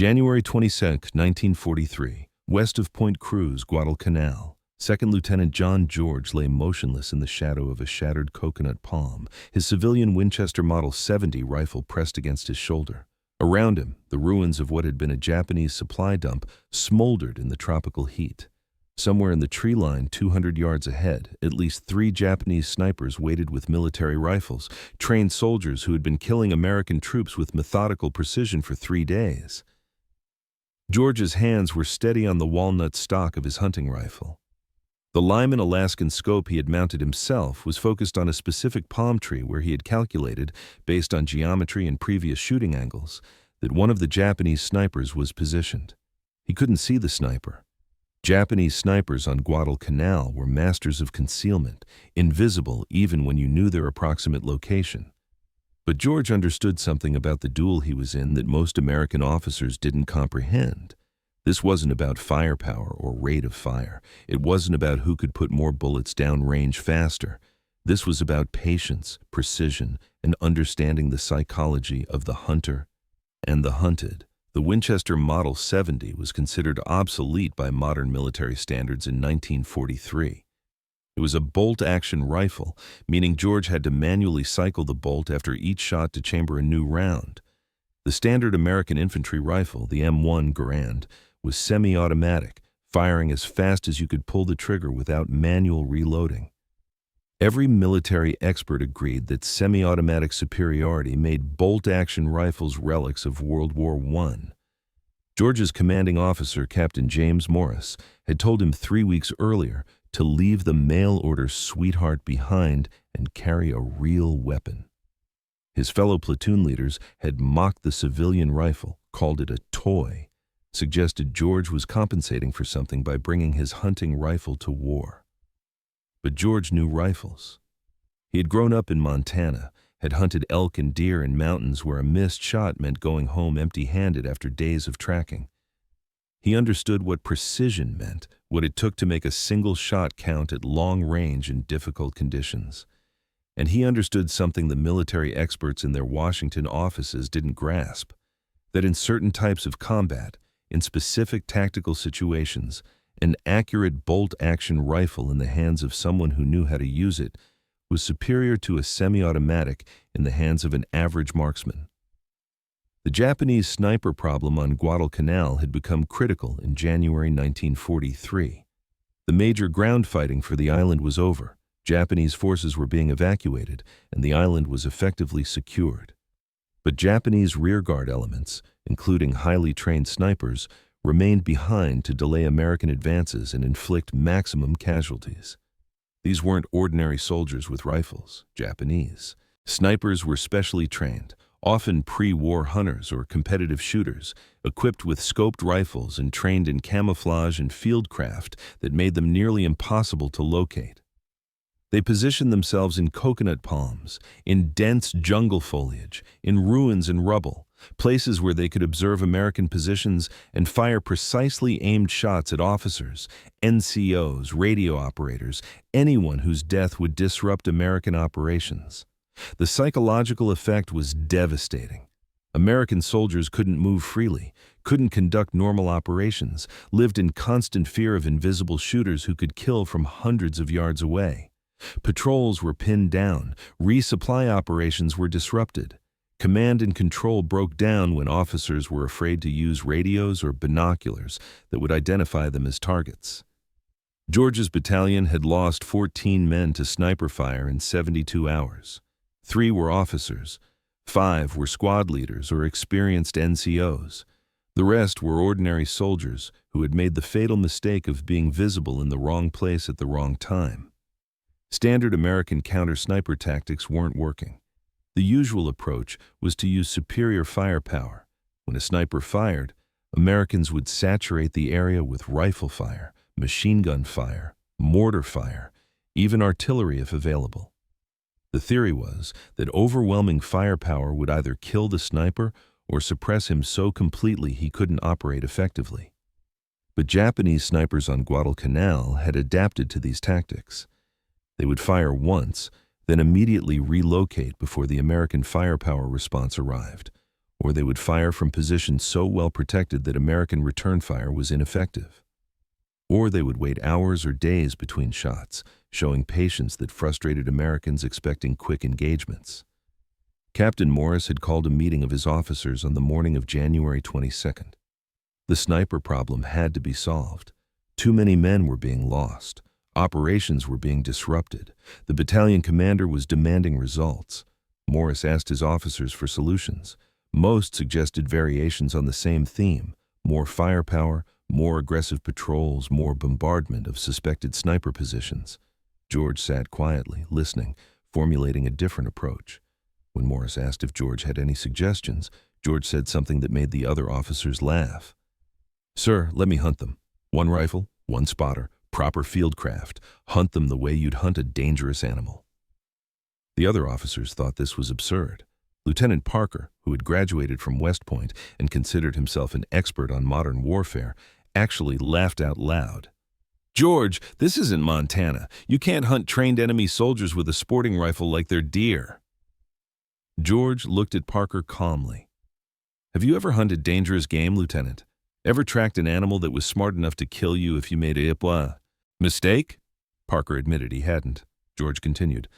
January 22, 1943, west of Point Cruz, Guadalcanal, Second Lieutenant John George lay motionless in the shadow of a shattered coconut palm, his civilian Winchester Model 70 rifle pressed against his shoulder. Around him, the ruins of what had been a Japanese supply dump smoldered in the tropical heat. Somewhere in the tree line 200 yards ahead, at least 3 Japanese snipers waited with military rifles, trained soldiers who had been killing American troops with methodical precision for 3 days. George's hands were steady on the walnut stock of his hunting rifle. The Lyman Alaskan scope he had mounted himself was focused on a specific palm tree where he had calculated, based on geometry and previous shooting angles, that one of the Japanese snipers was positioned. He couldn't see the sniper. Japanese snipers on Guadalcanal were masters of concealment, invisible even when you knew their approximate location. But George understood something about the duel he was in that most American officers didn't comprehend. This wasn't about firepower or rate of fire. It wasn't about who could put more bullets down range faster. This was about patience, precision, and understanding the psychology of the hunter and the hunted. The Winchester Model 70 was considered obsolete by modern military standards in 1943. It was a bolt-action rifle, meaning George had to manually cycle the bolt after each shot to chamber a new round. The standard American infantry rifle, the M1 Garand, was semi-automatic, firing as fast as you could pull the trigger without manual reloading. Every military expert agreed that semi-automatic superiority made bolt-action rifles relics of World War I. George's commanding officer, Captain James Morris, had told him 3 weeks earlier to leave the mail-order sweetheart behind and carry a real weapon. His fellow platoon leaders had mocked the civilian rifle, called it a toy, suggested George was compensating for something by bringing his hunting rifle to war. But George knew rifles. He had grown up in Montana, had hunted elk and deer in mountains where a missed shot meant going home empty-handed after days of tracking. He understood what precision meant, what it took to make a single shot count at long range in difficult conditions. And he understood something the military experts in their Washington offices didn't grasp, that in certain types of combat, in specific tactical situations, an accurate bolt-action rifle in the hands of someone who knew how to use it was superior to a semi-automatic in the hands of an average marksman. The Japanese sniper problem on Guadalcanal had become critical in January 1943. The major ground fighting for the island was over. Japanese forces were being evacuated, and the island was effectively secured. But Japanese rearguard elements, including highly trained snipers, remained behind to delay American advances and inflict maximum casualties. These weren't ordinary soldiers with rifles, Japanese. Snipers were specially trained, often pre-war hunters or competitive shooters, equipped with scoped rifles and trained in camouflage and fieldcraft that made them nearly impossible to locate. They positioned themselves in coconut palms, in dense jungle foliage, in ruins and rubble, places where they could observe American positions and fire precisely aimed shots at officers, NCOs, radio operators, anyone whose death would disrupt American operations. The psychological effect was devastating. American soldiers couldn't move freely, couldn't conduct normal operations, lived in constant fear of invisible shooters who could kill from hundreds of yards away. Patrols were pinned down, resupply operations were disrupted. Command and control broke down when officers were afraid to use radios or binoculars that would identify them as targets. George's battalion had lost 14 men to sniper fire in 72 hours. 3 were officers, 5 were squad leaders or experienced NCOs. The rest were ordinary soldiers who had made the fatal mistake of being visible in the wrong place at the wrong time. Standard American counter-sniper tactics weren't working. The usual approach was to use superior firepower. When a sniper fired, Americans would saturate the area with rifle fire, machine gun fire, mortar fire, even artillery if available. The theory was that overwhelming firepower would either kill the sniper or suppress him so completely he couldn't operate effectively. But Japanese snipers on Guadalcanal had adapted to these tactics. They would fire once, then immediately relocate before the American firepower response arrived, or they would fire from positions so well protected that American return fire was ineffective. Or they would wait hours or days between shots, showing patience that frustrated Americans expecting quick engagements. Captain Morris had called a meeting of his officers on the morning of January 22nd. The sniper problem had to be solved. Too many men were being lost. Operations were being disrupted. The battalion commander was demanding results. Morris asked his officers for solutions. Most suggested variations on the same theme: more firepower, more aggressive patrols, more bombardment of suspected sniper positions. George sat quietly, listening, formulating a different approach. When Morris asked if George had any suggestions, George said something that made the other officers laugh. "Sir, let me hunt them. One rifle, one spotter, proper fieldcraft. Hunt them the way you'd hunt a dangerous animal." The other officers thought this was absurd. Lieutenant Parker, who had graduated from West Point and considered himself an expert on modern warfare, actually laughed out loud. "George, this isn't Montana. You can't hunt trained enemy soldiers with a sporting rifle like they're deer." George looked at Parker calmly. "Have you ever hunted dangerous game, Lieutenant? Ever tracked an animal that was smart enough to kill you if you made a mistake?" Parker admitted he hadn't. George continued,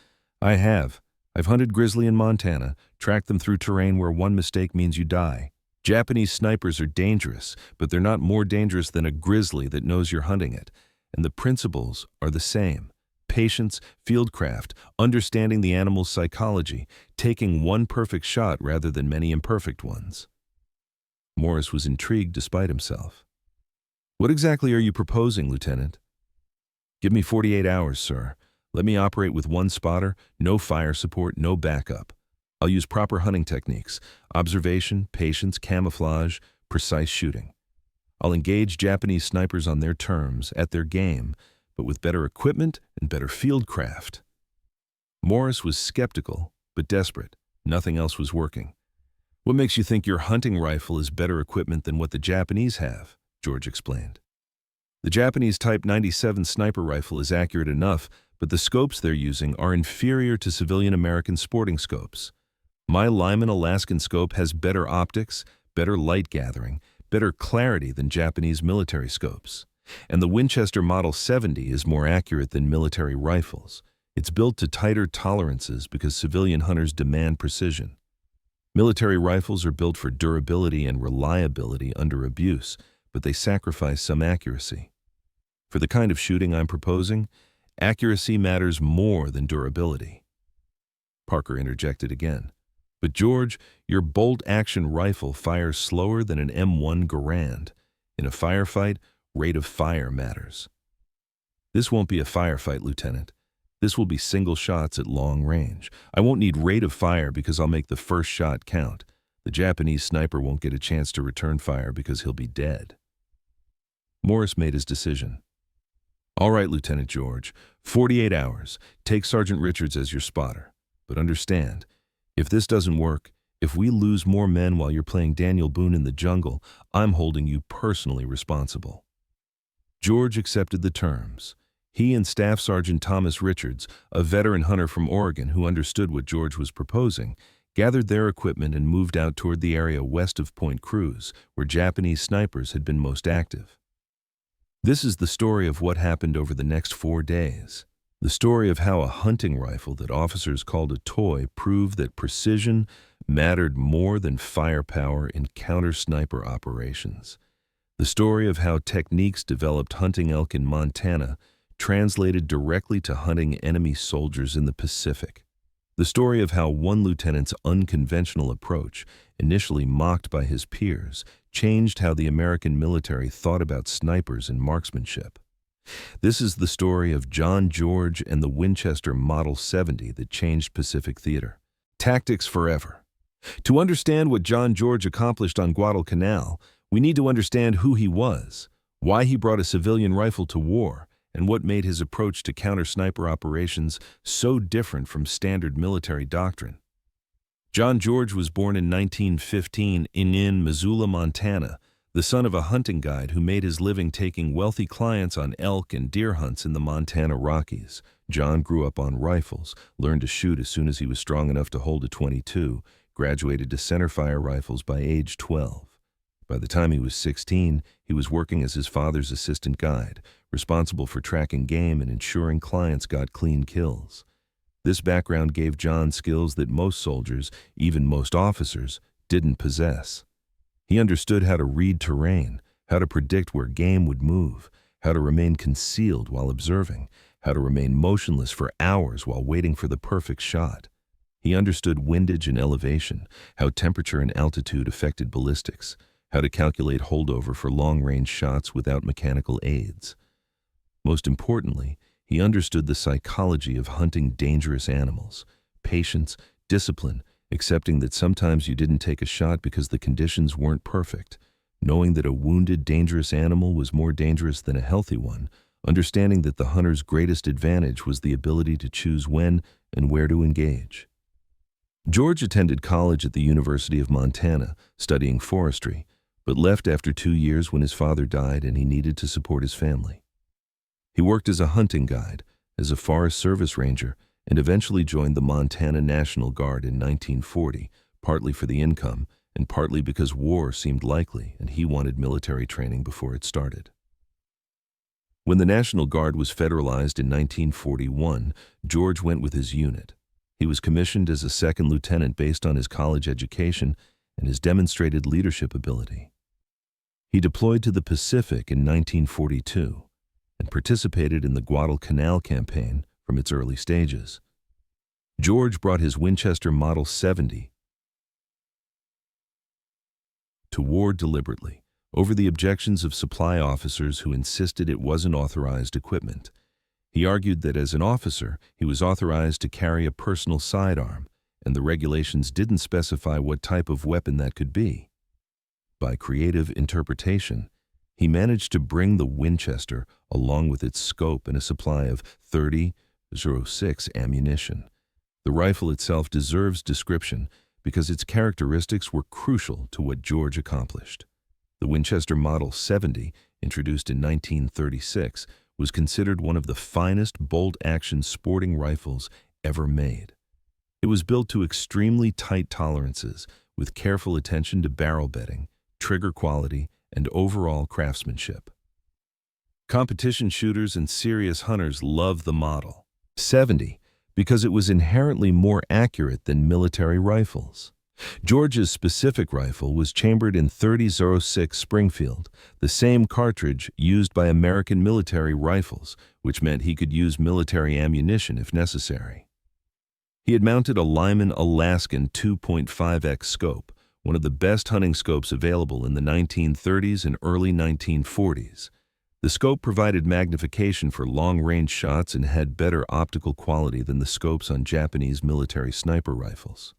"I have. I've hunted grizzly in Montana, tracked them through terrain where one mistake means you die. Japanese snipers are dangerous, but they're not more dangerous than a grizzly that knows you're hunting it. And the principles are the same: patience, fieldcraft, understanding the animal's psychology, taking one perfect shot rather than many imperfect ones." Morris was intrigued despite himself. "What exactly are you proposing, Lieutenant?" "Give me 48 hours, sir. Let me operate with one spotter, no fire support, no backup. I'll use proper hunting techniques: observation, patience, camouflage, precise shooting. I'll engage Japanese snipers on their terms, at their game, but with better equipment and better fieldcraft." Morris was skeptical, but desperate. Nothing else was working. "What makes you think your hunting rifle is better equipment than what the Japanese have?" George explained. "The Japanese Type 97 sniper rifle is accurate enough, but the scopes they're using are inferior to civilian American sporting scopes. My Lyman Alaskan scope has better optics, better light gathering, better clarity than Japanese military scopes. And the Winchester Model 70 is more accurate than military rifles. It's built to tighter tolerances because civilian hunters demand precision. Military rifles are built for durability and reliability under abuse, but they sacrifice some accuracy. For the kind of shooting I'm proposing, accuracy matters more than durability." Parker interjected again. "But George, your bolt-action rifle fires slower than an M1 Garand. In a firefight, rate of fire matters." "This won't be a firefight, Lieutenant. This will be single shots at long range. I won't need rate of fire because I'll make the first shot count. The Japanese sniper won't get a chance to return fire because he'll be dead." Morris made his decision. "All right, Lieutenant George, 48 hours. Take Sergeant Richards as your spotter. But understand, if this doesn't work, if we lose more men while you're playing Daniel Boone in the jungle, I'm holding you personally responsible." George accepted the terms. He and Staff Sergeant Thomas Richards, a veteran hunter from Oregon who understood what George was proposing, gathered their equipment and moved out toward the area west of Point Cruz, where Japanese snipers had been most active. This is the story of what happened over the next 4 days. The story of how a hunting rifle that officers called a toy proved that precision mattered more than firepower in counter-sniper operations. The story of how techniques developed hunting elk in Montana translated directly to hunting enemy soldiers in the Pacific. The story of how one lieutenant's unconventional approach, initially mocked by his peers, changed how the American military thought about snipers and marksmanship. This is the story of John George and the Winchester Model 70 that changed Pacific theater. Tactics forever. To understand what John George accomplished on Guadalcanal, we need to understand who he was, why he brought a civilian rifle to war, and what made his approach to counter-sniper operations so different from standard military doctrine. John George was born in 1915 in Missoula, Montana, the son of a hunting guide who made his living taking wealthy clients on elk and deer hunts in the Montana Rockies. John grew up on rifles, learned to shoot as soon as he was strong enough to hold a .22, graduated to centerfire rifles by age 12. By the time he was 16, he was working as his father's assistant guide, responsible for tracking game and ensuring clients got clean kills. This background gave John skills that most soldiers, even most officers, didn't possess. He understood how to read terrain, how to predict where game would move, how to remain concealed while observing, how to remain motionless for hours while waiting for the perfect shot. He understood windage and elevation, how temperature and altitude affected ballistics, how to calculate holdover for long-range shots without mechanical aids. Most importantly, he understood the psychology of hunting dangerous animals, patience, discipline, accepting that sometimes you didn't take a shot because the conditions weren't perfect, knowing that a wounded, dangerous animal was more dangerous than a healthy one, understanding that the hunter's greatest advantage was the ability to choose when and where to engage. George attended college at the University of Montana, studying forestry, but left after 2 years when his father died and he needed to support his family. He worked as a hunting guide, as a Forest Service ranger, and eventually joined the Montana National Guard in 1940, partly for the income and partly because war seemed likely and he wanted military training before it started. When the National Guard was federalized in 1941, George went with his unit. He was commissioned as a second lieutenant based on his college education and his demonstrated leadership ability. He deployed to the Pacific in 1942 and participated in the Guadalcanal campaign from its early stages. George brought his Winchester Model 70 to war deliberately, over the objections of supply officers who insisted it wasn't authorized equipment. He argued that as an officer, he was authorized to carry a personal sidearm, and the regulations didn't specify what type of weapon that could be. By creative interpretation, he managed to bring the Winchester along with its scope and a supply of .30-06 ammunition. The rifle itself deserves description because its characteristics were crucial to what George accomplished. The Winchester Model 70, introduced in 1936, was considered one of the finest bolt-action sporting rifles ever made. It was built to extremely tight tolerances, with careful attention to barrel bedding, trigger quality, and overall craftsmanship. Competition shooters and serious hunters loved the Model 70 because it was inherently more accurate than military rifles. George's specific rifle was chambered in .30-06 Springfield, the same cartridge used by American military rifles, which meant he could use military ammunition if necessary. He had mounted a Lyman Alaskan 2.5x scope, one of the best hunting scopes available in the 1930s and early 1940s. The scope provided magnification for long-range shots and had better optical quality than the scopes on Japanese military sniper rifles.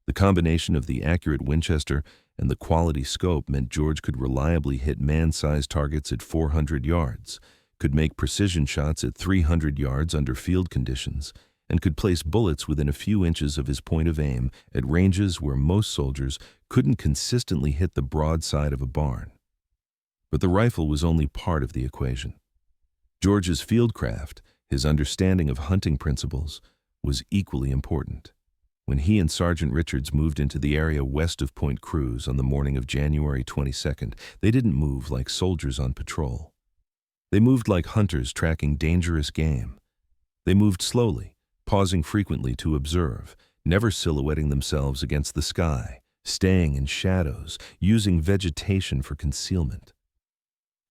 The combination of the accurate Winchester and the quality scope meant George could reliably hit man-sized targets at 400 yards, could make precision shots at 300 yards under field conditions, and could place bullets within a few inches of his point of aim at ranges where most soldiers couldn't consistently hit the broadside of a barn. But the rifle was only part of the equation. George's fieldcraft, his understanding of hunting principles, was equally important. When he and Sergeant Richards moved into the area west of Point Cruz on the morning of January 22nd, they didn't move like soldiers on patrol. They moved like hunters tracking dangerous game. They moved slowly, pausing frequently to observe, never silhouetting themselves against the sky, staying in shadows, using vegetation for concealment.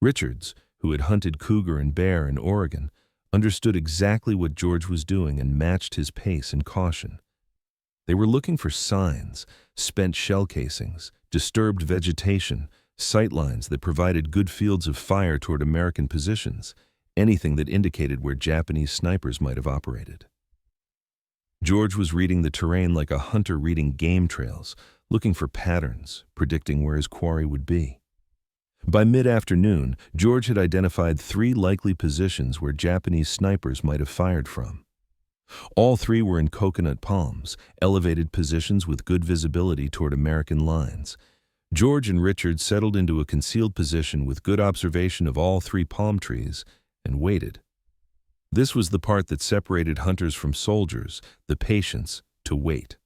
Richards, who had hunted cougar and bear in Oregon, understood exactly what George was doing and matched his pace and caution. They were looking for signs, spent shell casings, disturbed vegetation, sightlines that provided good fields of fire toward American positions, anything that indicated where Japanese snipers might have operated. George was reading the terrain like a hunter reading game trails, looking for patterns, predicting where his quarry would be. By mid-afternoon, George had identified 3 likely positions where Japanese snipers might have fired from. All 3 were in coconut palms, elevated positions with good visibility toward American lines. George and Richard settled into a concealed position with good observation of all 3 palm trees and waited. This was the part that separated hunters from soldiers, the patience to wait.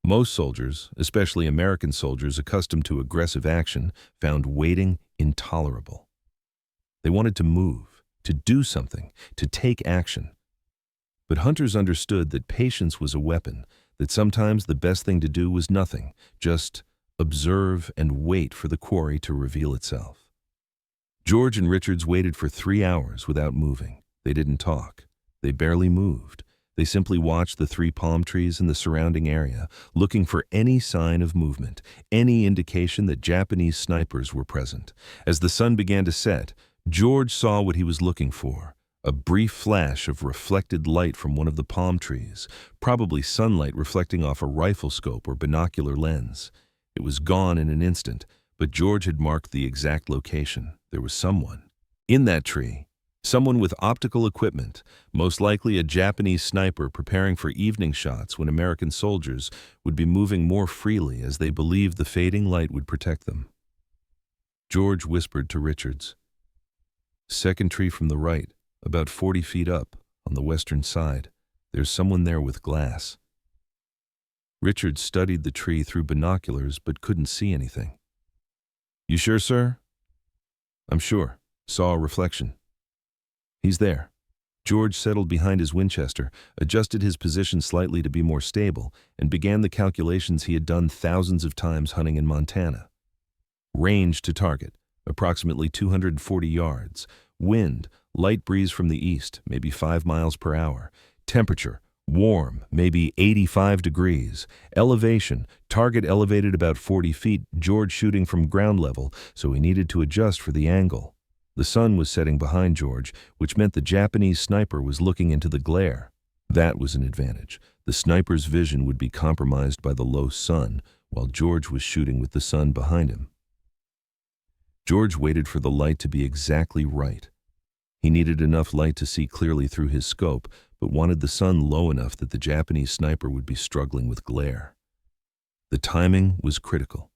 Most soldiers, especially American soldiers accustomed to aggressive action, found waiting intolerable. They wanted to move, to do something, to take action. But hunters understood that patience was a weapon, that sometimes the best thing to do was nothing, just observe and wait for the quarry to reveal itself. George and Richards waited for 3 hours without moving. They didn't talk. They barely moved. They simply watched the 3 palm trees in the surrounding area, looking for any sign of movement, any indication that Japanese snipers were present. As the sun began to set, George saw what he was looking for. A brief flash of reflected light from one of the palm trees, probably sunlight reflecting off a rifle scope or binocular lens. It was gone in an instant, but George had marked the exact location. There was someone in that tree. Someone with optical equipment, most likely a Japanese sniper preparing for evening shots when American soldiers would be moving more freely as they believed the fading light would protect them. George whispered to Richards, "Second tree from the right, about 40 feet up, on the western side. There's someone there with glass." Richards studied the tree through binoculars but couldn't see anything. "You sure, sir?" "I'm sure. Saw a reflection." "He's there." George settled behind his Winchester, adjusted his position slightly to be more stable, and began the calculations he had done thousands of times hunting in Montana. Range to target, approximately 240 yards. Wind, light breeze from the east, maybe 5 miles per hour. Temperature, warm, maybe 85 degrees. Elevation, target elevated about 40 feet, George shooting from ground level, so he needed to adjust for the angle. The sun was setting behind George, which meant the Japanese sniper was looking into the glare. That was an advantage. The sniper's vision would be compromised by the low sun, while George was shooting with the sun behind him. George waited for the light to be exactly right. He needed enough light to see clearly through his scope, but wanted the sun low enough that the Japanese sniper would be struggling with glare. The timing was critical.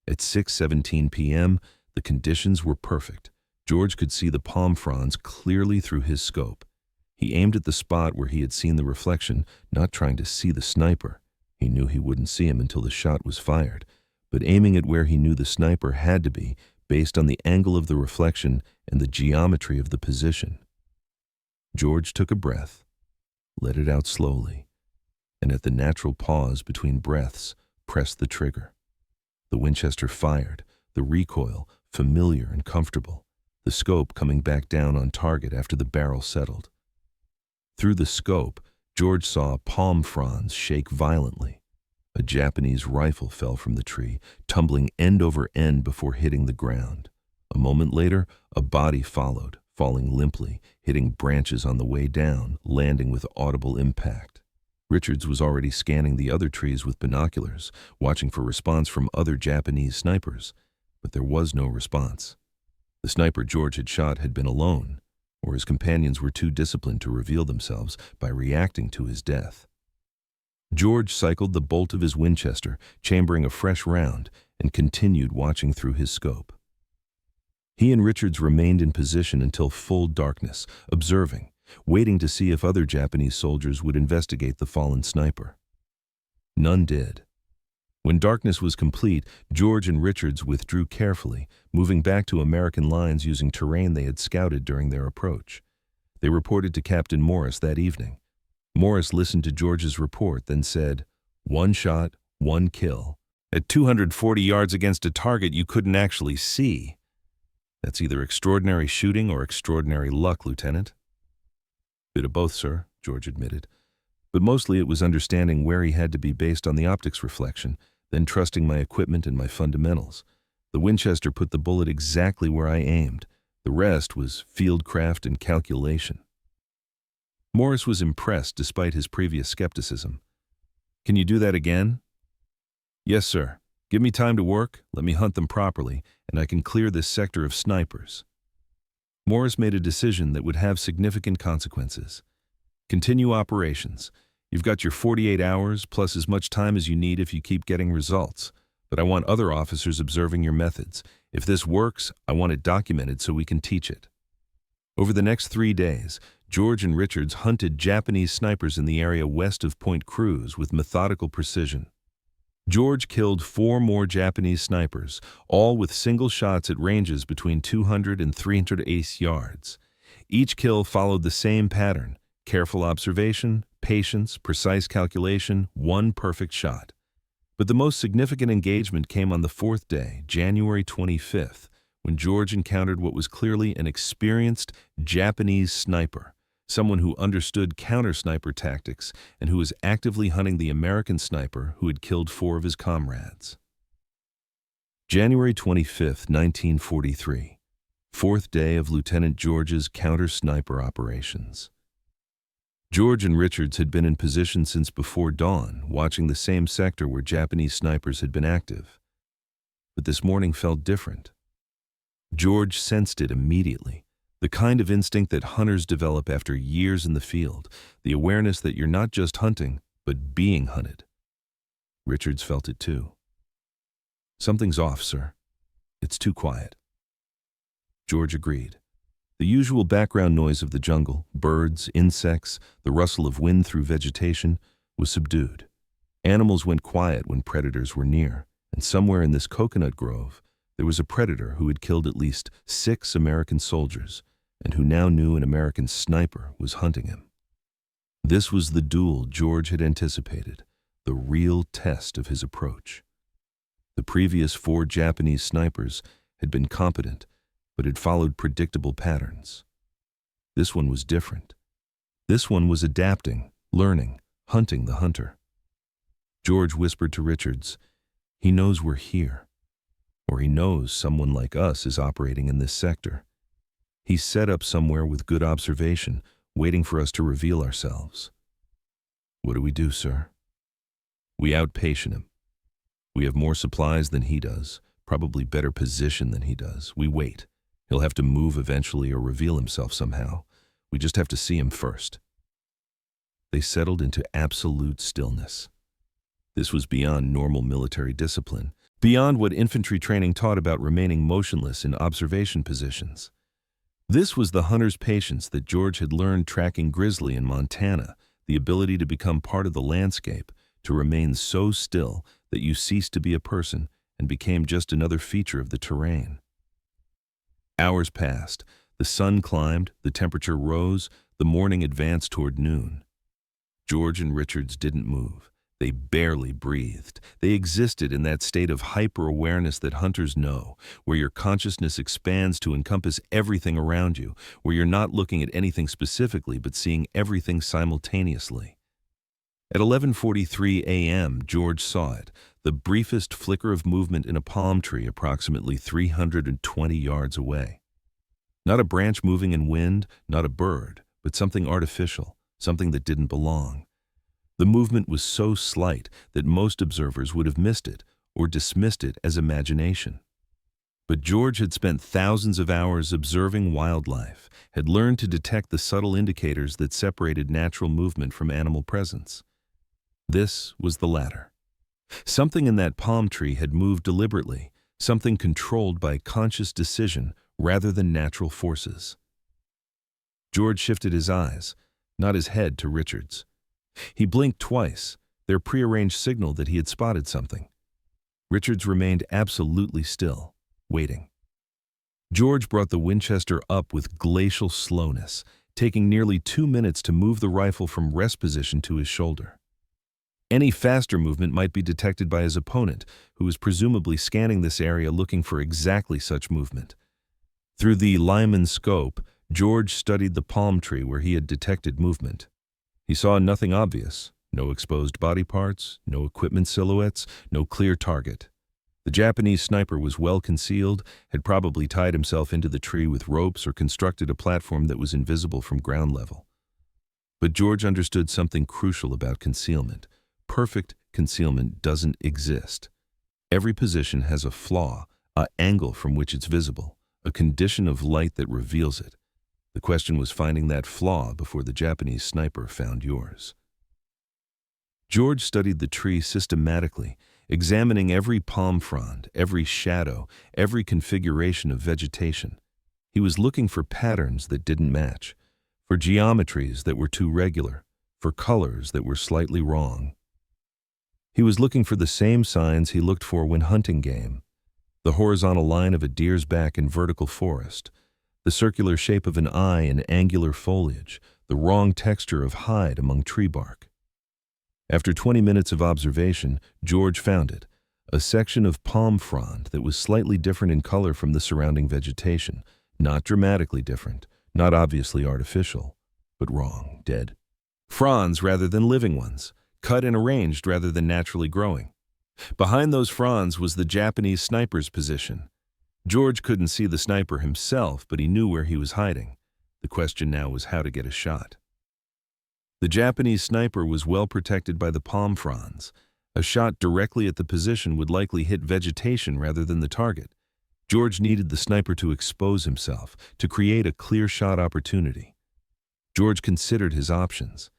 At 6:17 p.m., the conditions were perfect. George could see the palm fronds clearly through his scope. He aimed at the spot where he had seen the reflection, not trying to see the sniper. He knew he wouldn't see him until the shot was fired, but aiming at where he knew the sniper had to be, based on the angle of the reflection and the geometry of the position. George took a breath, let it out slowly, and at the natural pause between breaths, pressed the trigger. The Winchester fired, the recoil familiar and comfortable, the scope coming back down on target after the barrel settled. Through the scope, George saw palm fronds shake violently. A Japanese rifle fell from the tree, tumbling end over end before hitting the ground. A moment later, a body followed, falling limply, hitting branches on the way down, landing with audible impact. Richards was already scanning the other trees with binoculars, watching for response from other Japanese snipers, but there was no response. The sniper George had shot had been alone, or his companions were too disciplined to reveal themselves by reacting to his death. George cycled the bolt of his Winchester, chambering a fresh round, and continued watching through his scope. He and Richards remained in position until full darkness, observing, waiting to see if other Japanese soldiers would investigate the fallen sniper. None did. When darkness was complete, George and Richards withdrew carefully, moving back to American lines using terrain they had scouted during their approach. They reported to Captain Morris that evening. Morris listened to George's report, then said, "1 shot, 1 kill. At 240 yards against a target you couldn't actually see. That's either extraordinary shooting or extraordinary luck, Lieutenant." "Bit of both, sir," George admitted. "But mostly it was understanding where he had to be based on the optics reflection, then trusting my equipment and my fundamentals. The Winchester put the bullet exactly where I aimed. The rest was fieldcraft and calculation." Morris was impressed despite his previous skepticism. "Can you do that again?" "Yes, sir. Give me time to work, let me hunt them properly, and I can clear this sector of snipers." Morris made a decision that would have significant consequences. "Continue operations. You've got your 48 hours, plus as much time as you need if you keep getting results. But I want other officers observing your methods. If this works, I want it documented so we can teach it." Over the next 3 days, George and Richards hunted Japanese snipers in the area west of Point Cruz with methodical precision. George killed 4 more Japanese snipers, all with single shots at ranges between 200 and 300 yards. Each kill followed the same pattern: careful observation, patience, precise calculation, one perfect shot. But the most significant engagement came on the 4th day, January 25th, when George encountered what was clearly an experienced Japanese sniper, someone who understood counter-sniper tactics and who was actively hunting the American sniper who had killed 4 of his comrades. January 25th, 1943, 4th day of Lieutenant George's counter-sniper operations. George and Richards had been in position since before dawn, watching the same sector where Japanese snipers had been active. But this morning felt different. George sensed it immediately, the kind of instinct that hunters develop after years in the field, the awareness that you're not just hunting, but being hunted. Richards felt it too. "Something's off, sir. It's too quiet." George agreed. The usual background noise of the jungle, birds, insects, the rustle of wind through vegetation, was subdued. Animals went quiet when predators were near, and somewhere in this coconut grove, there was a predator who had killed at least 6 American soldiers, and who now knew an American sniper was hunting him. This was the duel George had anticipated, the real test of his approach. The previous 4 Japanese snipers had been competent, but had followed predictable patterns. This one was different. This one was adapting, learning, hunting the hunter. George whispered to Richards, "He knows we're here, or he knows someone like us is operating in this sector. He's set up somewhere with good observation, waiting for us to reveal ourselves." "What do we do, sir?" "We outpatient him. We have more supplies than he does, probably better position than he does. We wait. He'll have to move eventually or reveal himself somehow. We just have to see him first." They settled into absolute stillness. This was beyond normal military discipline, beyond what infantry training taught about remaining motionless in observation positions. This was the hunter's patience that George had learned tracking grizzly in Montana, the ability to become part of the landscape, to remain so still that you ceased to be a person and became just another feature of the terrain. Hours passed. The sun climbed, the temperature rose, the morning advanced toward noon. George and Richards didn't move. They barely breathed. They existed in that state of hyper-awareness that hunters know, where your consciousness expands to encompass everything around you, where you're not looking at anything specifically but seeing everything simultaneously. At 11:43 a.m., George saw it, the briefest flicker of movement in a palm tree approximately 320 yards away. Not a branch moving in wind, not a bird, but something artificial, something that didn't belong. The movement was so slight that most observers would have missed it or dismissed it as imagination. But George had spent thousands of hours observing wildlife, had learned to detect the subtle indicators that separated natural movement from animal presence. This was the latter. Something in that palm tree had moved deliberately, something controlled by conscious decision rather than natural forces. George shifted his eyes, not his head, to Richards. He blinked twice, their prearranged signal that he had spotted something. Richards remained absolutely still, waiting. George brought the Winchester up with glacial slowness, taking nearly 2 minutes to move the rifle from rest position to his shoulder. Any faster movement might be detected by his opponent, who was presumably scanning this area looking for exactly such movement. Through the Lyman scope, George studied the palm tree where he had detected movement. He saw nothing obvious, no exposed body parts, no equipment silhouettes, no clear target. The Japanese sniper was well concealed, had probably tied himself into the tree with ropes or constructed a platform that was invisible from ground level. But George understood something crucial about concealment. Perfect concealment doesn't exist. Every position has a flaw, an angle from which it's visible, a condition of light that reveals it. The question was finding that flaw before the Japanese sniper found yours. George studied the tree systematically, examining every palm frond, every shadow, every configuration of vegetation. He was looking for patterns that didn't match, for geometries that were too regular, for colors that were slightly wrong. He was looking for the same signs he looked for when hunting game: the horizontal line of a deer's back in vertical forest, the circular shape of an eye in angular foliage, the wrong texture of hide among tree bark. After 20 minutes of observation, George found it, a section of palm frond that was slightly different in color from the surrounding vegetation, not dramatically different, not obviously artificial, but wrong, dead. Fronds rather than living ones, cut and arranged rather than naturally growing. Behind those fronds was the Japanese sniper's position. George couldn't see the sniper himself, but he knew where he was hiding. The question now was how to get a shot. The Japanese sniper was well protected by the palm fronds. A shot directly at the position would likely hit vegetation rather than the target. George needed the sniper to expose himself, to create a clear shot opportunity. George considered his options.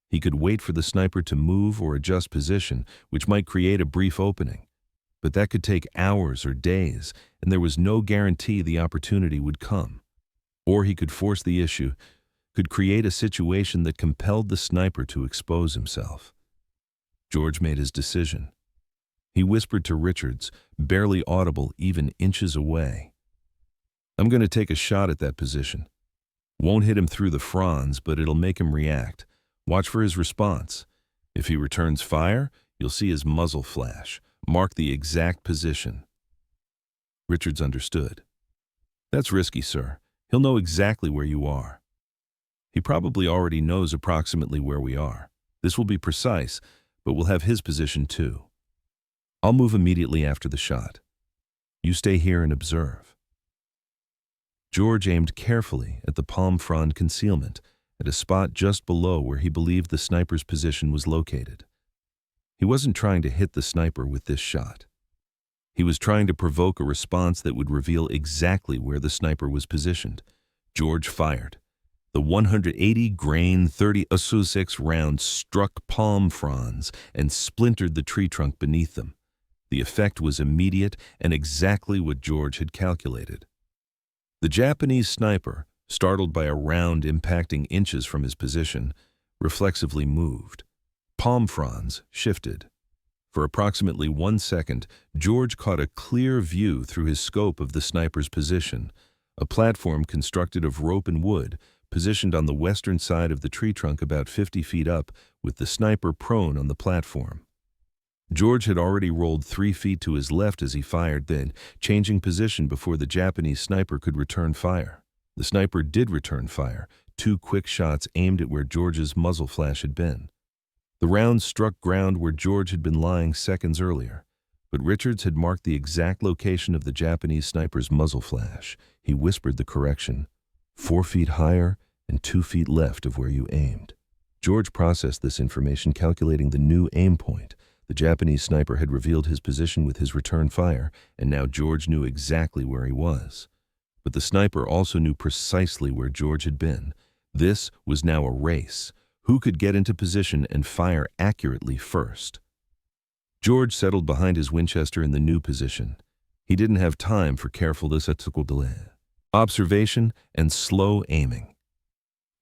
He could wait for the sniper to move or adjust position, which might create a brief opening. But that could take hours or days, and there was no guarantee the opportunity would come. Or he could force the issue, could create a situation that compelled the sniper to expose himself. George made his decision. He whispered to Richards, barely audible even inches away. "I'm going to take a shot at that position. Won't hit him through the fronds, but it'll make him react. Watch for his response. If he returns fire, you'll see his muzzle flash. Mark the exact position." Richards understood. "That's risky, sir. He'll know exactly where you are." "He probably already knows approximately where we are. This will be precise, but we'll have his position too. I'll move immediately after the shot. You stay here and observe." George aimed carefully at the palm frond concealment, at a spot just below where he believed the sniper's position was located. He wasn't trying to hit the sniper with this shot. He was trying to provoke a response that would reveal exactly where the sniper was positioned. George fired. The 180-grain .30-06 round struck palm fronds and splintered the tree trunk beneath them. The effect was immediate and exactly what George had calculated. The Japanese sniper, startled by a round impacting inches from his position, reflexively moved. Palm fronds shifted. For approximately 1 second, George caught a clear view through his scope of the sniper's position, a platform constructed of rope and wood, positioned on the western side of the tree trunk about 50 feet up, with the sniper prone on the platform. George had already rolled 3 feet to his left as he fired, then changing position before the Japanese sniper could return fire. The sniper did return fire, 2 quick shots aimed at where George's muzzle flash had been. The round struck ground where George had been lying seconds earlier, but Richards had marked the exact location of the Japanese sniper's muzzle flash. He whispered the correction: 4 feet higher and 2 feet left of where you aimed. George processed this information, calculating the new aim point. The Japanese sniper had revealed his position with his return fire, and now George knew exactly where he was. But the sniper also knew precisely where George had been. This was now a race. Who could get into position and fire accurately first? George settled behind his Winchester in the new position. He didn't have time for careful observation and slow aiming.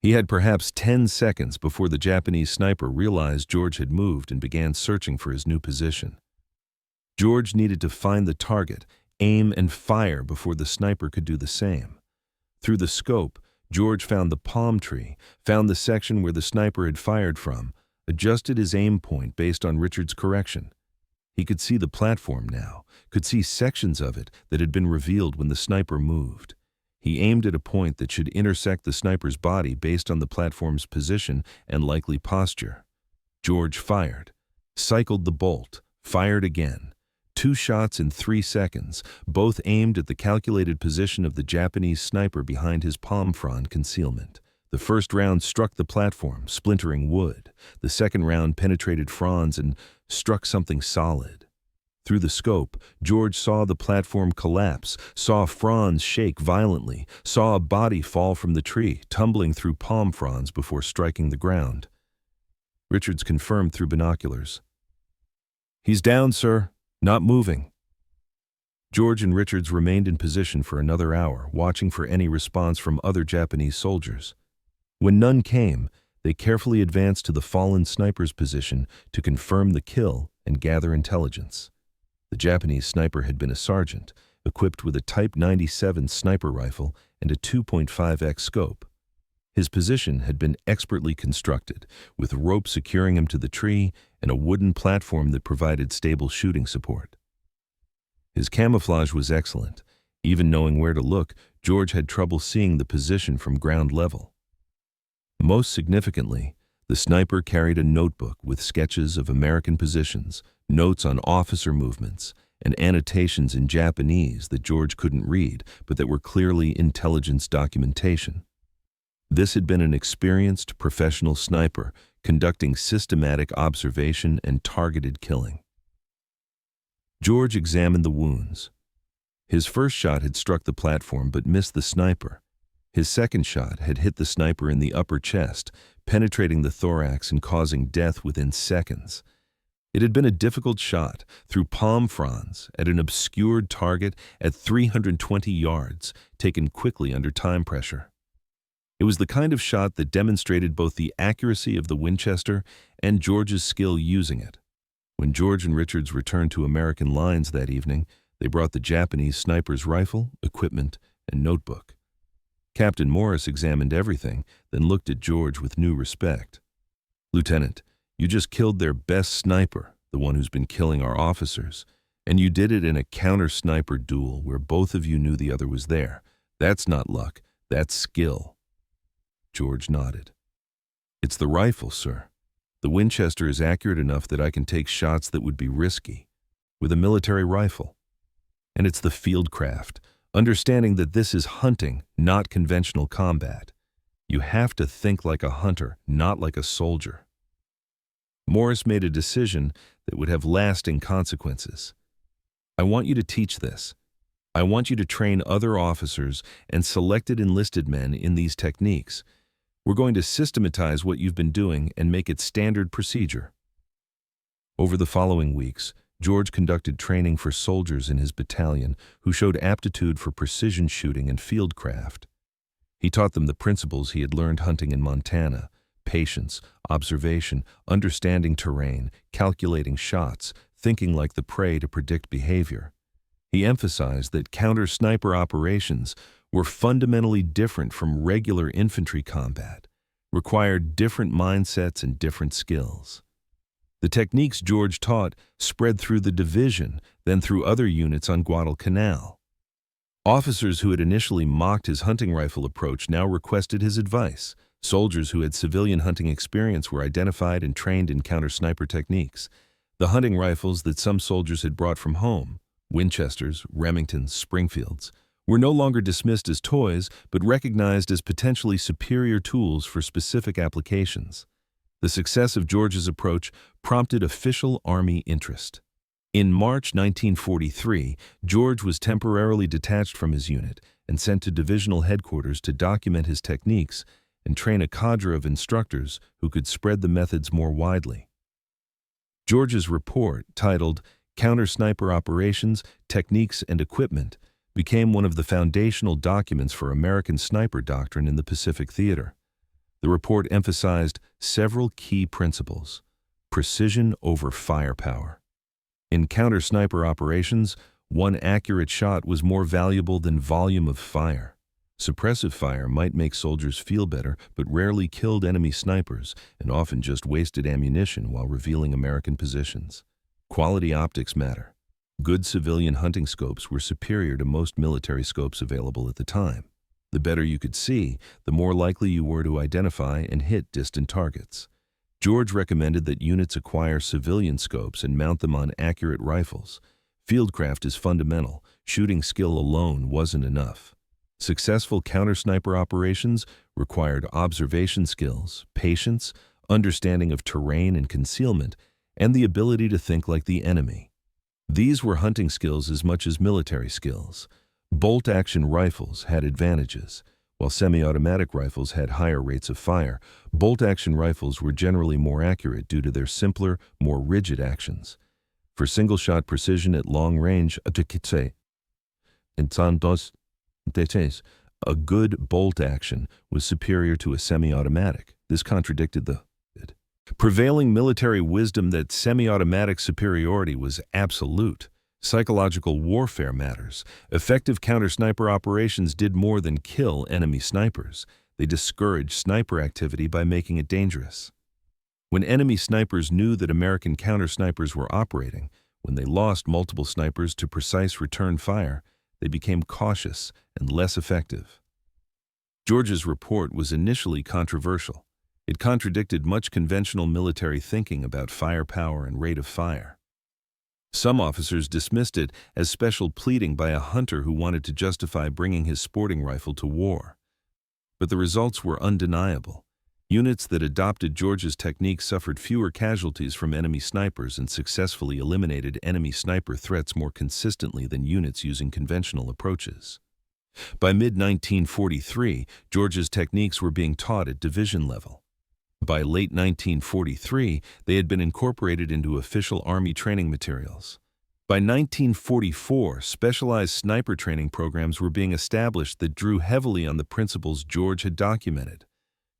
He had perhaps 10 seconds before the Japanese sniper realized George had moved and began searching for his new position. George needed to find the target, aim and fire before the sniper could do the same. Through the scope, George found the palm tree, found the section where the sniper had fired from, adjusted his aim point based on Richard's correction. He could see the platform now, could see sections of it that had been revealed when the sniper moved. He aimed at a point that should intersect the sniper's body based on the platform's position and likely posture. George fired, cycled the bolt, fired again. 2 shots in 3 seconds, both aimed at the calculated position of the Japanese sniper behind his palm frond concealment. The first round struck the platform, splintering wood. The second round penetrated fronds and struck something solid. Through the scope, George saw the platform collapse, saw fronds shake violently, saw a body fall from the tree, tumbling through palm fronds before striking the ground. Richards confirmed through binoculars. "He's down, sir. Not moving." George and Richards remained in position for another hour, watching for any response from other Japanese soldiers. When none came, they carefully advanced to the fallen sniper's position to confirm the kill and gather intelligence. The Japanese sniper had been a sergeant, equipped with a Type 97 sniper rifle and a 2.5x scope. His position had been expertly constructed, with rope securing him to the tree and a wooden platform that provided stable shooting support. His camouflage was excellent. Even knowing where to look, George had trouble seeing the position from ground level. Most significantly, the sniper carried a notebook with sketches of American positions, notes on officer movements, and annotations in Japanese that George couldn't read, but that were clearly intelligence documentation. This had been an experienced professional sniper conducting systematic observation and targeted killing. George examined the wounds. His first shot had struck the platform but missed the sniper. His second shot had hit the sniper in the upper chest, penetrating the thorax and causing death within seconds. It had been a difficult shot through palm fronds at an obscured target at 320 yards, taken quickly under time pressure. It was the kind of shot that demonstrated both the accuracy of the Winchester and George's skill using it. When George and Richards returned to American lines that evening, they brought the Japanese sniper's rifle, equipment, and notebook. Captain Morris examined everything, then looked at George with new respect. "Lieutenant, you just killed their best sniper, the one who's been killing our officers, and you did it in a counter-sniper duel where both of you knew the other was there. That's not luck, that's skill." George nodded. "It's the rifle, sir. The Winchester is accurate enough that I can take shots that would be risky with a military rifle. And it's the fieldcraft, understanding that this is hunting, not conventional combat. You have to think like a hunter, not like a soldier." Morris made a decision that would have lasting consequences. "I want you to teach this. I want you to train other officers and selected enlisted men in these techniques. We're going to systematize what you've been doing and make it standard procedure." Over the following weeks, George conducted training for soldiers in his battalion who showed aptitude for precision shooting and fieldcraft. He taught them the principles he had learned hunting in Montana: patience, observation, understanding terrain, calculating shots, thinking like the prey to predict behavior. He emphasized that counter-sniper operations were fundamentally different from regular infantry combat, required different mindsets and different skills. The techniques George taught spread through the division, then through other units on Guadalcanal. Officers who had initially mocked his hunting rifle approach now requested his advice. Soldiers who had civilian hunting experience were identified and trained in counter-sniper techniques. The hunting rifles that some soldiers had brought from home, Winchesters, Remingtons, Springfields, were no longer dismissed as toys, but recognized as potentially superior tools for specific applications. The success of George's approach prompted official Army interest. In March 1943, George was temporarily detached from his unit and sent to divisional headquarters to document his techniques and train a cadre of instructors who could spread the methods more widely. George's report, titled Counter-Sniper Operations, Techniques and Equipment, became one of the foundational documents for American sniper doctrine in the Pacific Theater. The report emphasized several key principles: precision over firepower. In counter-sniper operations, one accurate shot was more valuable than volume of fire. Suppressive fire might make soldiers feel better, but rarely killed enemy snipers and often just wasted ammunition while revealing American positions. Quality optics matter. Good civilian hunting scopes were superior to most military scopes available at the time. The better you could see, the more likely you were to identify and hit distant targets. George recommended that units acquire civilian scopes and mount them on accurate rifles. Fieldcraft is fundamental. Shooting skill alone wasn't enough. Successful counter-sniper operations required observation skills, patience, understanding of terrain and concealment, and the ability to think like the enemy. These were hunting skills as much as military skills. Bolt-action rifles had advantages. While semi-automatic rifles had higher rates of fire, bolt-action rifles were generally more accurate due to their simpler, more rigid actions. For single-shot precision at long range, a good bolt action was superior to a semi-automatic. This contradicted the Prevailing military wisdom that semi-automatic superiority was absolute. Psychological warfare matters. Effective counter-sniper operations did more than kill enemy snipers. They discouraged sniper activity by making it dangerous. When enemy snipers knew that American counter-snipers were operating, when they lost multiple snipers to precise return fire, they became cautious and less effective. George's report was initially controversial. It contradicted much conventional military thinking about firepower and rate of fire. Some officers dismissed it as special pleading by a hunter who wanted to justify bringing his sporting rifle to war. But the results were undeniable. Units that adopted George's technique suffered fewer casualties from enemy snipers and successfully eliminated enemy sniper threats more consistently than units using conventional approaches. By mid-1943, George's techniques were being taught at division level. By late 1943, they had been incorporated into official Army training materials. By 1944, specialized sniper training programs were being established that drew heavily on the principles George had documented.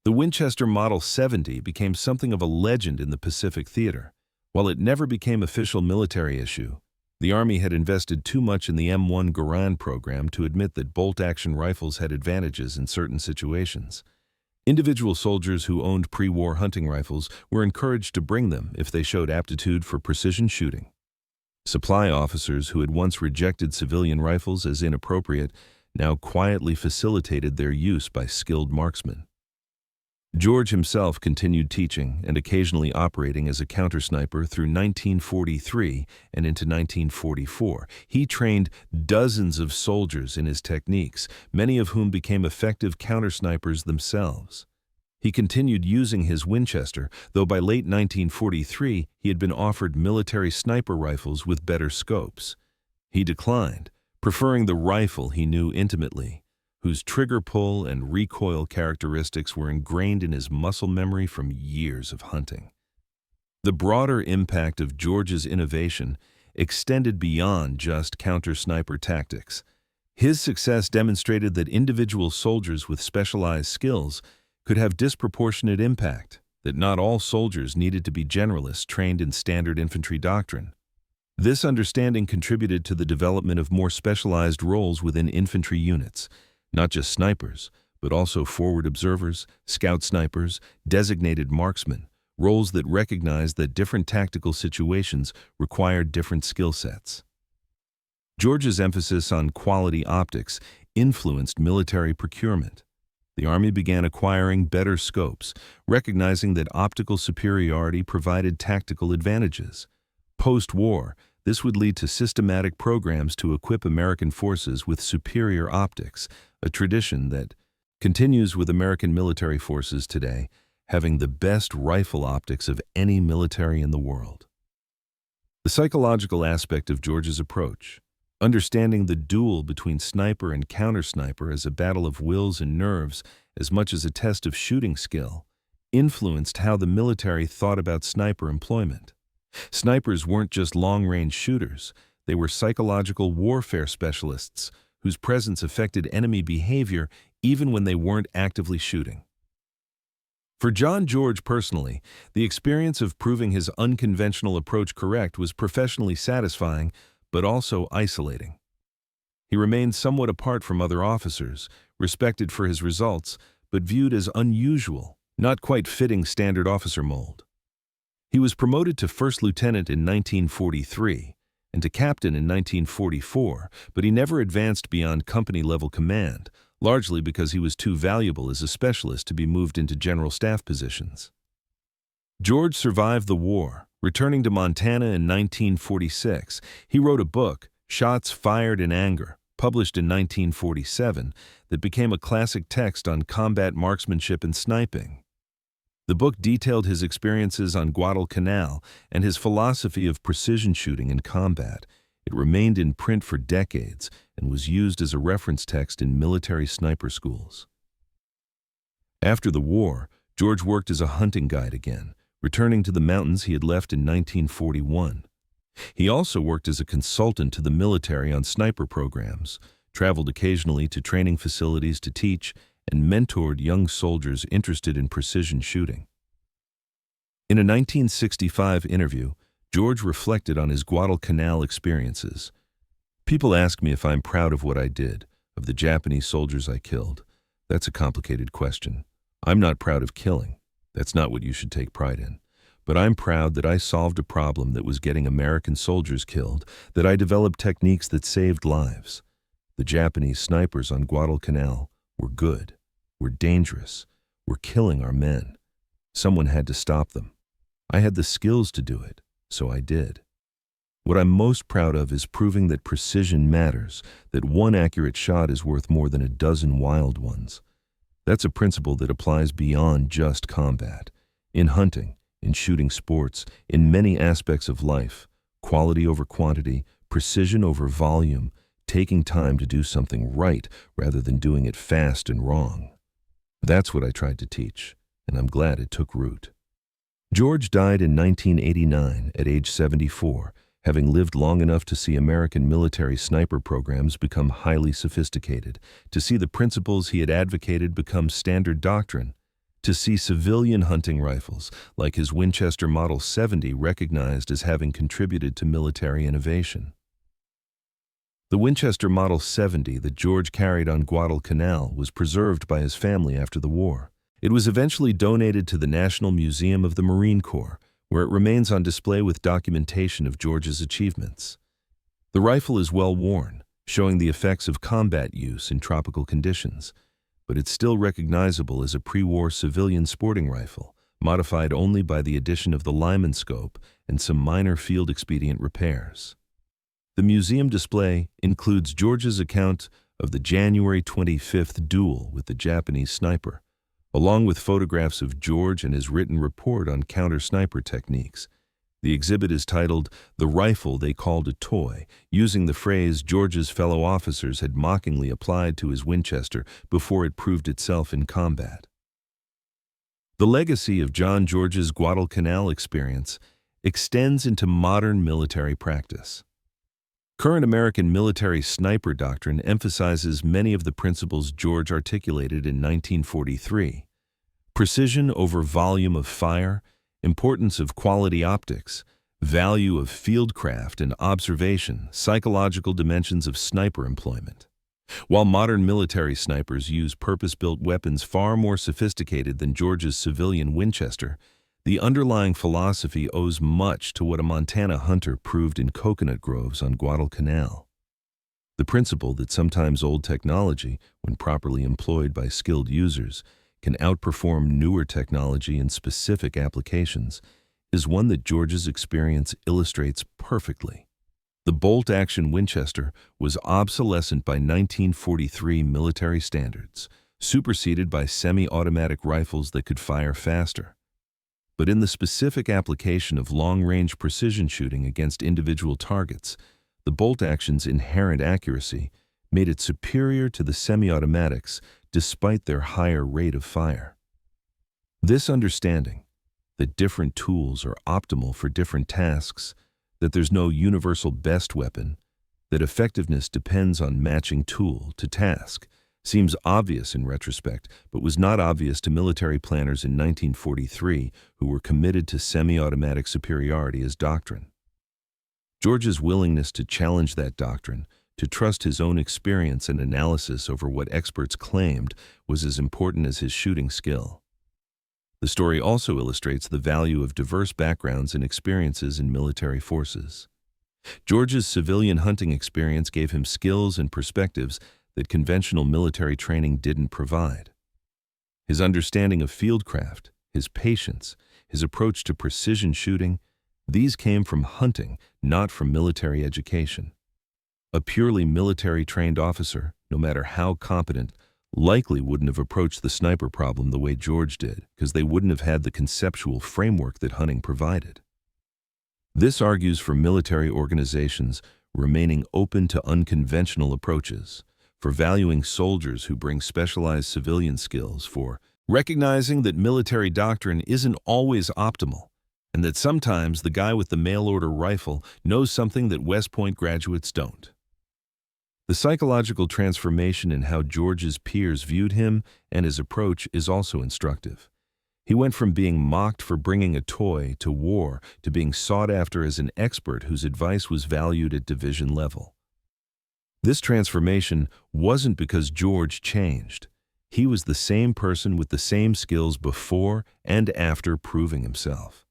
The Winchester Model 70 became something of a legend in the Pacific Theater. While it never became official military issue, the Army had invested too much in the M1 Garand program to admit that bolt-action rifles had advantages in certain situations. Individual soldiers who owned pre-war hunting rifles were encouraged to bring them if they showed aptitude for precision shooting. Supply officers who had once rejected civilian rifles as inappropriate now quietly facilitated their use by skilled marksmen. George himself continued teaching and occasionally operating as a counter-sniper through 1943 and into 1944. He trained dozens of soldiers in his techniques, many of whom became effective counter-snipers themselves. He continued using his Winchester, though by late 1943 he had been offered military sniper rifles with better scopes. He declined, preferring the rifle he knew intimately, whose trigger pull and recoil characteristics were ingrained in his muscle memory from years of hunting. The broader impact of George's innovation extended beyond just counter-sniper tactics. His success demonstrated that individual soldiers with specialized skills could have disproportionate impact, that not all soldiers needed to be generalists trained in standard infantry doctrine. This understanding contributed to the development of more specialized roles within infantry units. Not just snipers, but also forward observers, scout snipers, designated marksmen, roles that recognized that different tactical situations required different skill sets. George's emphasis on quality optics influenced military procurement. The Army began acquiring better scopes, recognizing that optical superiority provided tactical advantages. Post-war, this would lead to systematic programs to equip American forces with superior optics, a tradition that continues with American military forces today, having the best rifle optics of any military in the world. The psychological aspect of George's approach, understanding the duel between sniper and counter-sniper as a battle of wills and nerves as much as a test of shooting skill, influenced how the military thought about sniper employment. Snipers weren't just long-range shooters, they were psychological warfare specialists whose presence affected enemy behavior even when they weren't actively shooting. For John George personally, the experience of proving his unconventional approach correct was professionally satisfying, but also isolating. He remained somewhat apart from other officers, respected for his results, but viewed as unusual, not quite fitting standard officer mold. He was promoted to first lieutenant in 1943 and to captain in 1944, but he never advanced beyond company-level command, largely because he was too valuable as a specialist to be moved into general staff positions. George survived the war. Returning to Montana in 1946, he wrote a book, Shots Fired in Anger, published in 1947, that became a classic text on combat marksmanship and sniping. The book detailed his experiences on Guadalcanal and his philosophy of precision shooting in combat. It remained in print for decades and was used as a reference text in military sniper schools. After the war, George worked as a hunting guide again, returning to the mountains he had left in 1941. He also worked as a consultant to the military on sniper programs, traveled occasionally to training facilities to teach, and mentored young soldiers interested in precision shooting. In a 1965 interview, George reflected on his Guadalcanal experiences. People ask me if I'm proud of what I did, of the Japanese soldiers I killed. That's a complicated question. I'm not proud of killing. That's not what you should take pride in. But I'm proud that I solved a problem that was getting American soldiers killed, that I developed techniques that saved lives. The Japanese snipers on Guadalcanal were good, were dangerous, were killing our men. Someone had to stop them. I had the skills to do it, so I did. What I'm most proud of is proving that precision matters, that one accurate shot is worth more than a dozen wild ones. That's a principle that applies beyond just combat. In hunting, in shooting sports, in many aspects of life, quality over quantity, precision over volume, taking time to do something right rather than doing it fast and wrong. That's what I tried to teach, and I'm glad it took root. George died in 1989 at age 74, having lived long enough to see American military sniper programs become highly sophisticated, to see the principles he had advocated become standard doctrine, to see civilian hunting rifles, like his Winchester Model 70, recognized as having contributed to military innovation. The Winchester Model 70 that George carried on Guadalcanal was preserved by his family after the war. It was eventually donated to the National Museum of the Marine Corps, where it remains on display with documentation of George's achievements. The rifle is well worn, showing the effects of combat use in tropical conditions, but it's still recognizable as a pre-war civilian sporting rifle, modified only by the addition of the Lyman scope and some minor field expedient repairs. The museum display includes George's account of the January 25th duel with the Japanese sniper, along with photographs of George and his written report on counter-sniper techniques. The exhibit is titled "The Rifle They Called a Toy," using the phrase George's fellow officers had mockingly applied to his Winchester before it proved itself in combat. The legacy of John George's Guadalcanal experience extends into modern military practice. Current American military sniper doctrine emphasizes many of the principles George articulated in 1943. Precision over volume of fire, importance of quality optics, value of fieldcraft and observation, psychological dimensions of sniper employment. While modern military snipers use purpose-built weapons far more sophisticated than George's civilian Winchester, the underlying philosophy owes much to what a Montana hunter proved in coconut groves on Guadalcanal. The principle that sometimes old technology, when properly employed by skilled users, can outperform newer technology in specific applications is one that George's experience illustrates perfectly. The bolt-action Winchester was obsolescent by 1943 military standards, superseded by semi-automatic rifles that could fire faster. But in the specific application of long-range precision shooting against individual targets, the bolt-action's inherent accuracy made it superior to the semi-automatics despite their higher rate of fire. This understanding, that different tools are optimal for different tasks, that there's no universal best weapon, that effectiveness depends on matching tool to task, seems obvious in retrospect, but was not obvious to military planners in 1943 who were committed to semi-automatic superiority as doctrine. George's willingness to challenge that doctrine, to trust his own experience and analysis over what experts claimed, was as important as his shooting skill. The story also illustrates the value of diverse backgrounds and experiences in military forces. George's civilian hunting experience gave him skills and perspectives that conventional military training didn't provide. His understanding of fieldcraft, his patience, his approach to precision shooting, these came from hunting, not from military education. A purely military-trained officer, no matter how competent, likely wouldn't have approached the sniper problem the way George did, because they wouldn't have had the conceptual framework that hunting provided. This argues for military organizations remaining open to unconventional approaches, for valuing soldiers who bring specialized civilian skills, for recognizing that military doctrine isn't always optimal, and that sometimes the guy with the mail-order rifle knows something that West Point graduates don't. The psychological transformation in how George's peers viewed him and his approach is also instructive. He went from being mocked for bringing a toy to war to being sought after as an expert whose advice was valued at division level. This transformation wasn't because George changed. He was the same person with the same skills before and after proving himself.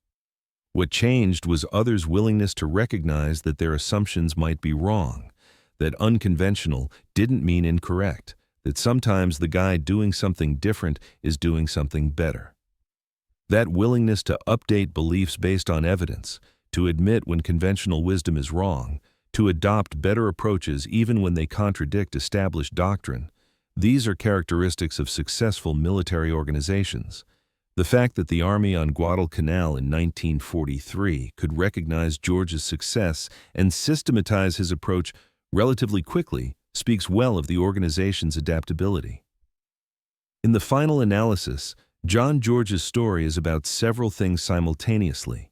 What changed was others' willingness to recognize that their assumptions might be wrong, that unconventional didn't mean incorrect, that sometimes the guy doing something different is doing something better. That willingness to update beliefs based on evidence, to admit when conventional wisdom is wrong, to adopt better approaches even when they contradict established doctrine, these are characteristics of successful military organizations. The fact that the Army on Guadalcanal in 1943 could recognize George's success and systematize his approach relatively quickly speaks well of the organization's adaptability. In the final analysis, John George's story is about several things simultaneously.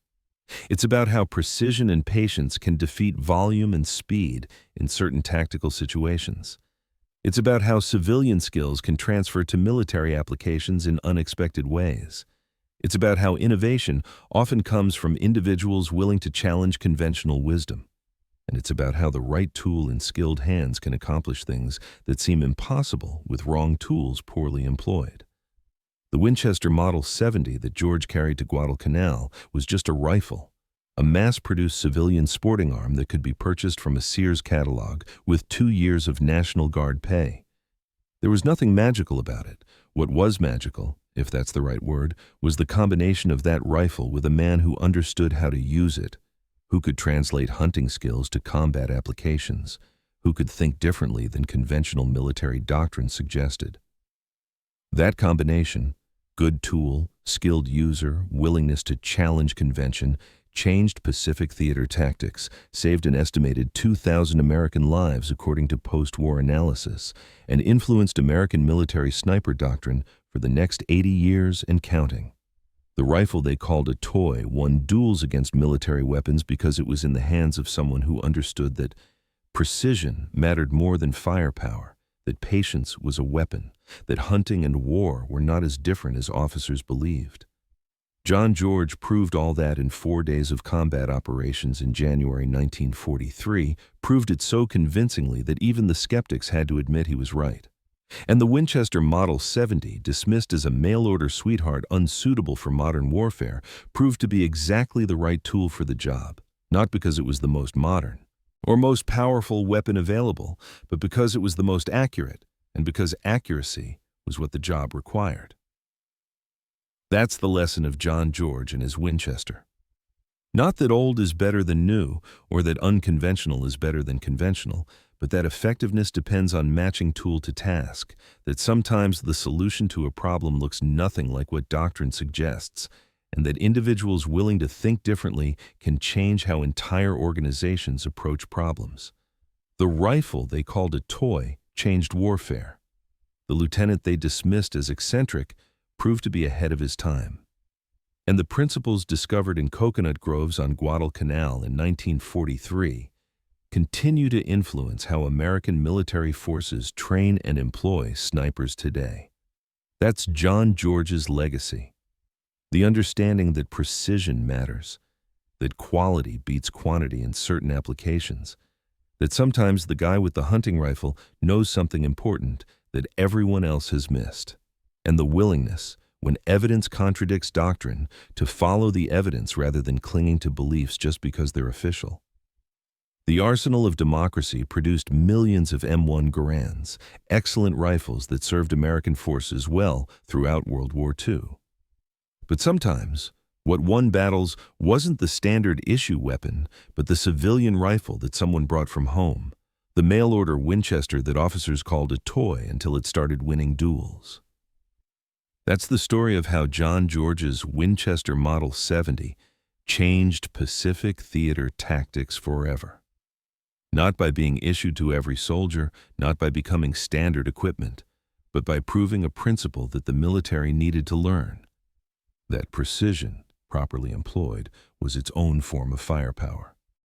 It's about how precision and patience can defeat volume and speed in certain tactical situations. It's about how civilian skills can transfer to military applications in unexpected ways. It's about how innovation often comes from individuals willing to challenge conventional wisdom. And it's about how the right tool in skilled hands can accomplish things that seem impossible with wrong tools poorly employed. The Winchester Model 70 that George carried to Guadalcanal was just a rifle, a mass-produced civilian sporting arm that could be purchased from a Sears catalog with 2 years of National Guard pay. There was nothing magical about it. What was magical, if that's the right word, was the combination of that rifle with a man who understood how to use it, who could translate hunting skills to combat applications, who could think differently than conventional military doctrine suggested. That combination, good tool, skilled user, willingness to challenge convention, changed Pacific theater tactics, saved an estimated 2,000 American lives according to post-war analysis, and influenced American military sniper doctrine for the next 80 years and counting. The rifle they called a toy won duels against military weapons because it was in the hands of someone who understood that precision mattered more than firepower, that patience was a weapon, that hunting and war were not as different as officers believed. John George proved all that in 4 days of combat operations in January 1943, proved it so convincingly that even the skeptics had to admit he was right. And the Winchester Model 70, dismissed as a mail-order sweetheart unsuitable for modern warfare, proved to be exactly the right tool for the job, not because it was the most modern or most powerful weapon available, but because it was the most accurate, and because accuracy was what the job required. That's the lesson of John George and his Winchester. Not that old is better than new, or that unconventional is better than conventional, but that effectiveness depends on matching tool to task, that sometimes the solution to a problem looks nothing like what doctrine suggests, and that individuals willing to think differently can change how entire organizations approach problems. The rifle they called a toy changed warfare. The lieutenant they dismissed as eccentric proved to be ahead of his time. And the principles discovered in coconut groves on Guadalcanal in 1943 continue to influence how American military forces train and employ snipers today. That's John George's legacy. The understanding that precision matters, that quality beats quantity in certain applications, that sometimes the guy with the hunting rifle knows something important that everyone else has missed, and the willingness, when evidence contradicts doctrine, to follow the evidence rather than clinging to beliefs just because they're official. The arsenal of democracy produced millions of M1 Garands, excellent rifles that served American forces well throughout World War II. But sometimes, what won battles wasn't the standard issue weapon, but the civilian rifle that someone brought from home, the mail-order Winchester that officers called a toy until it started winning duels. That's the story of how John George's Winchester Model 70 changed Pacific theater tactics forever. Not by being issued to every soldier, not by becoming standard equipment, but by proving a principle that the military needed to learn, that precision, properly employed, was its own form of firepower.